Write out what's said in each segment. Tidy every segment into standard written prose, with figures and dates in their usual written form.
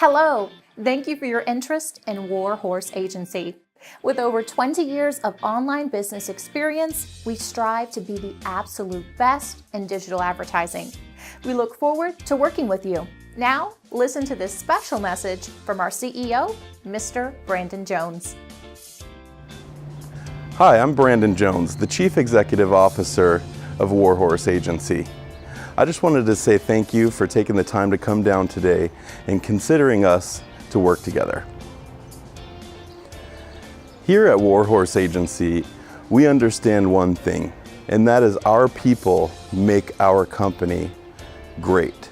Hello! Thank you for your interest in Warhorse Agency. With over 20 years of online business experience, we strive to be the absolute best in digital advertising. We look forward to working with you. Now, listen to this special message from our CEO, Mr. Brandon Jones. Hi, I'm Brandon Jones, the Chief Executive Officer of Warhorse Agency. I just wanted to say thank you for taking the time to come down today and considering us to work together. Here at Warhorse Agency, we understand one thing, and that is our people make our company great.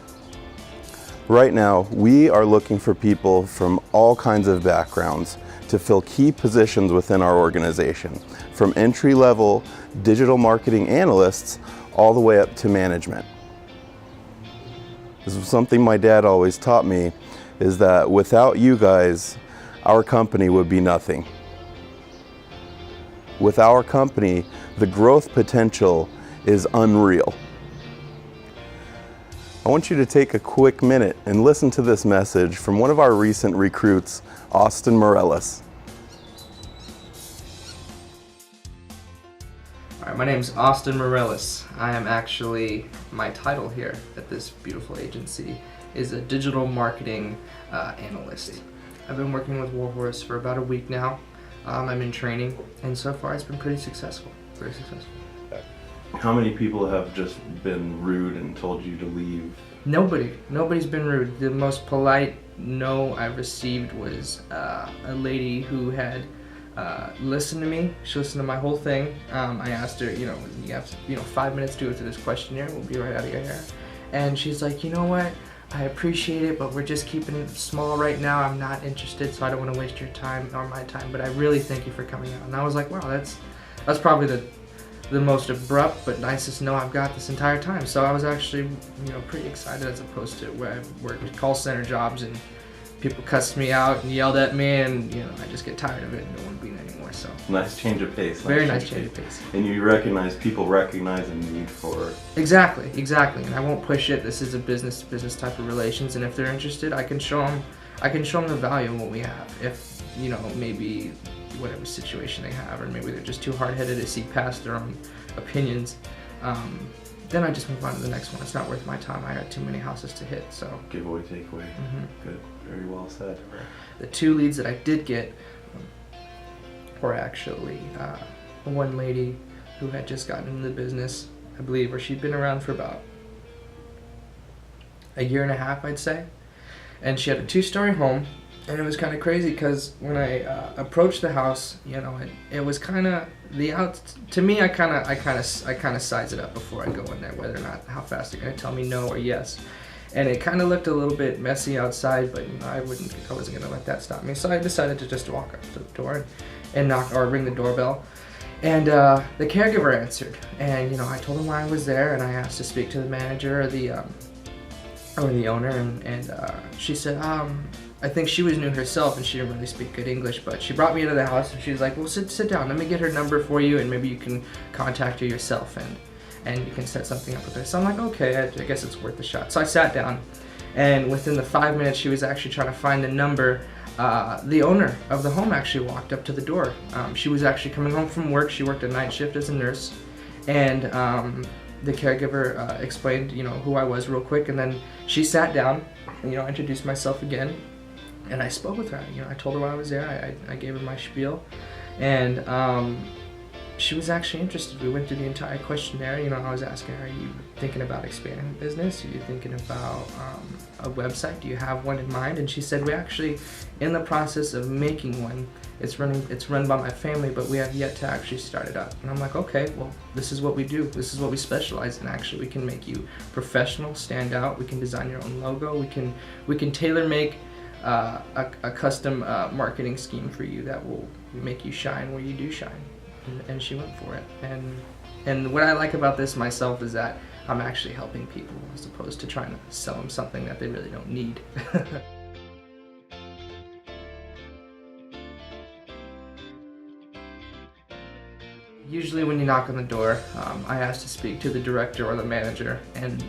Right now, we are looking for people from all kinds of backgrounds to fill key positions within our organization, from entry-level digital marketing analysts all the way up to management. This is something my dad always taught me, is that without you guys, our company would be nothing. With our company, the growth potential is unreal. I want you to take a quick minute and listen to this message from one of our recent recruits, Austin Mireles. All right, my name is Austin Mireles. I am actually, my title here at this beautiful agency is a digital marketing analyst. I've been working with Warhorse for about a week now. I'm in training, and so far it's been pretty successful, very successful. How many people have just been rude and told you to leave? Nobody's been rude. The most polite no I received was a lady who had listened to me. She listened to my whole thing. I asked her, you have 5 minutes to go through this questionnaire. We'll be right out of your hair. And she's like, you know what? I appreciate it, but we're just keeping it small right now. I'm not interested, so I don't want to waste your time or my time. But I really thank you for coming out. And I was like, wow, that's probably the most abrupt but nicest no I've got this entire time. So I was actually, pretty excited, as opposed to where I've worked call center jobs and people cussed me out and yelled at me, and I just get tired of it and don't want to be there anymore. So nice change of pace. Very nice change of pace. And you people recognize a need for. Exactly. And I won't push it. This is a business to business type of relations, and if they're interested, I can show them the value in what we have. If maybe whatever situation they have, or maybe they're just too hard-headed to see past their own opinions, then I just move on to the next one. It's not worth my time. I got too many houses to hit. So Giveaway, takeaway. Good. Very well said. The two leads that I did get were actually one lady who had just gotten into the business, I believe, or she'd been around for about a year and a half, I'd say. And she had a 2-story home, and it was kind of crazy because when I approached the house, it was kind of to me, I kind of size it up before I go in there, whether or not how fast they're gonna tell me no or yes. And it kind of looked a little bit messy outside, but I wasn't gonna let that stop me. So I decided to just walk up to the door and knock or ring the doorbell. And the caregiver answered, and I told him why I was there, and I asked to speak to the manager or the owner, and she said, I think she was new herself and she didn't really speak good English, but she brought me into the house and she was like, well, sit down, let me get her number for you, and maybe you can contact her yourself and you can set something up with her. So I'm like, okay, I guess it's worth a shot. So I sat down, and within the 5 minutes she was actually trying to find the number. The owner of the home actually walked up to the door. She was actually coming home from work. She worked a night shift as a nurse, and the caregiver explained, who I was real quick, and then she sat down, and, introduced myself again, and I spoke with her. I told her why I was there. I gave her my spiel, and she was actually interested. We went through the entire questionnaire. I was asking her, are you thinking about expanding the business? Are you thinking about a website? Do you have one in mind? And she said, we're actually in the process of making one. It's run by my family, but we have yet to actually start it up. And I'm like, okay, well, this is what we do. This is what we specialize in. Actually, we can make you professional, stand out. We can design your own logo. We can tailor make a custom marketing scheme for you that will make you shine where you do shine. And she went for it. And what I like about this myself is that I'm actually helping people as opposed to trying to sell them something that they really don't need. Usually when you knock on the door, I ask to speak to the director or the manager, and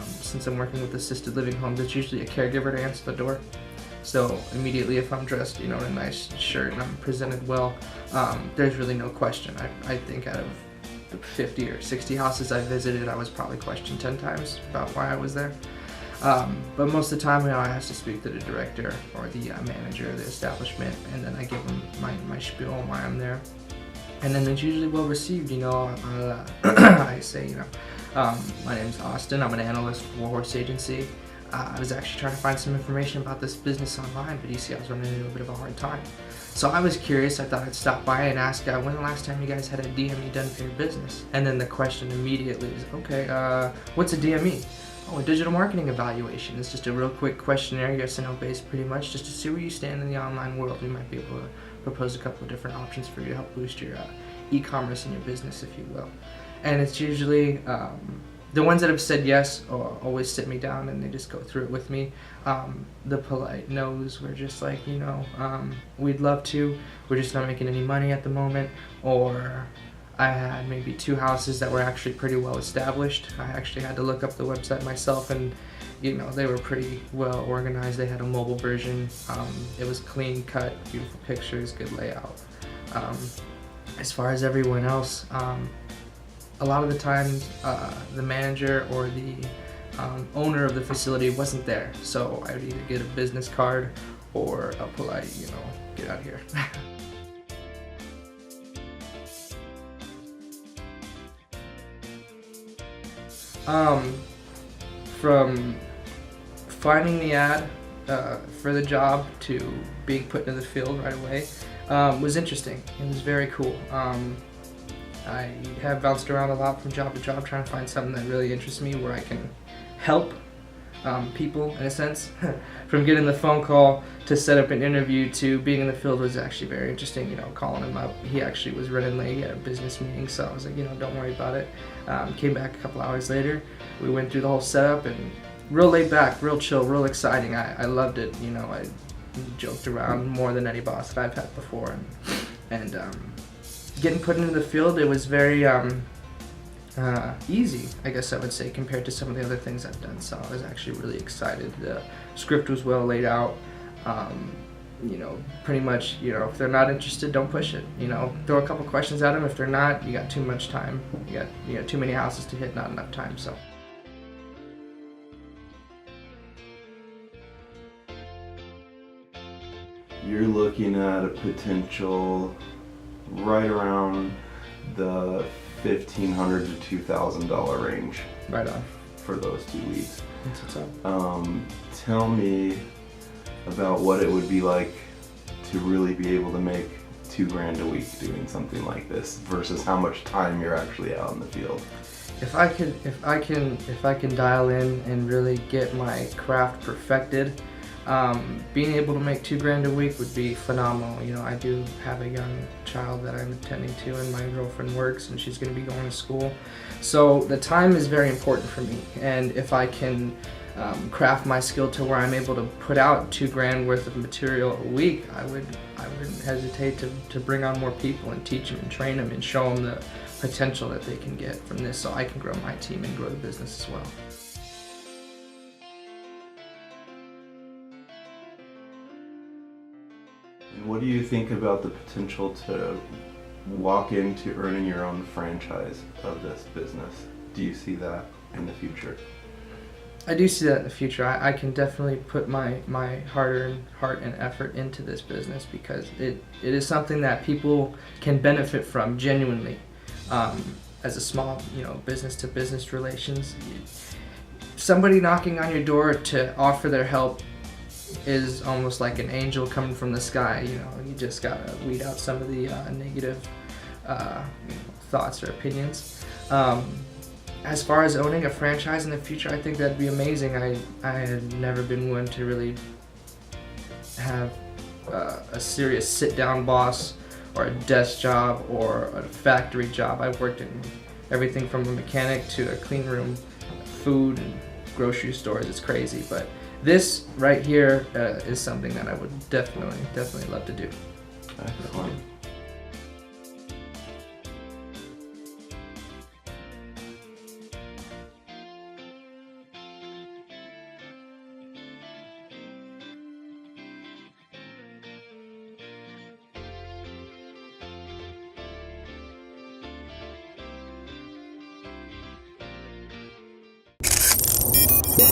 since I'm working with assisted living homes, it's usually a caregiver to answer the door. So immediately if I'm dressed, in a nice shirt and I'm presented well, there's really no question. I think out of the 50 or 60 houses I visited, I was probably questioned 10 times about why I was there. But most of the time, I have to speak to the director or the manager of the establishment, and then I give them my spiel on why I'm there. And then it's usually well received, I say, my name's Austin, I'm an analyst for Warhorse Agency. I was actually trying to find some information about this business online, but you see I was running into a bit of a hard time. So I was curious, I thought I'd stop by and ask, when the last time you guys had a DME done for your business? And then the question immediately is, okay, what's a DME? Oh, a digital marketing evaluation. It's just a real quick questionnaire, yes and no based pretty much, just to see where you stand in the online world. We might be able to propose a couple of different options for you to help boost your e-commerce in your business, if you will. And it's usually, the ones that have said yes always sit me down and they just go through it with me. The polite no's were just like, we'd love to, we're just not making any money at the moment, or I had maybe 2 houses that were actually pretty well established. I actually had to look up the website myself, and they were pretty well organized. They had a mobile version. It was clean cut, beautiful pictures, good layout. As far as everyone else, a lot of the times the manager or the owner of the facility wasn't there, so I would either get a business card or a polite, get out of here. From finding the ad for the job to being put into the field right away was interesting. It was very cool. I have bounced around a lot from job to job trying to find something that really interests me where I can help people in a sense. From getting the phone call to set up an interview to being in the field was actually very interesting, calling him up. He actually was running late, he had a business meeting, so I was like, don't worry about it. Came back a couple hours later, we went through the whole setup, and real laid back, real chill, real exciting. I loved it, I joked around more than any boss that I've had before, and getting put into the field, it was very easy, I guess I would say, compared to some of the other things I've done. So I was actually really excited. The script was well laid out. Pretty much, if they're not interested, don't push it. Throw a couple questions at them. If they're not, you got too much time. You got too many houses to hit, not enough time. So. You're looking at a potential right around the $1,500 to $2,000 range. Right on. For those 2 weeks. That's what's up. Tell me about what it would be like to really be able to make $2,000 a week doing something like this versus how much time you're actually out in the field. If I can dial in and really get my craft perfected, being able to make $2,000 a week would be phenomenal. I do have a young child that I'm attending to, and my girlfriend works, and she's going to be going to school. So the time is very important for me, and if I can craft my skill to where I'm able to put out $2,000 worth of material a week, I wouldn't hesitate to bring on more people and teach them and train them and show them the potential that they can get from this, so I can grow my team and grow the business as well. What do you think about the potential to walk into earning your own franchise of this business? Do you see that in the future? I do see that in the future. I can definitely put my hard-earned heart and effort into this business because it is something that people can benefit from genuinely. As a small, business-to-business relations, somebody knocking on your door to offer their help is almost like an angel coming from the sky. You just gotta weed out some of the negative thoughts or opinions. As far as owning a franchise in the future, I think that'd be amazing. I had never been one to really have a serious sit-down boss or a desk job or a factory job. I've worked in everything from a mechanic to a clean room, food and grocery stores. It's crazy, but this right here is something that I would definitely love to do. Excellent.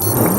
Bye.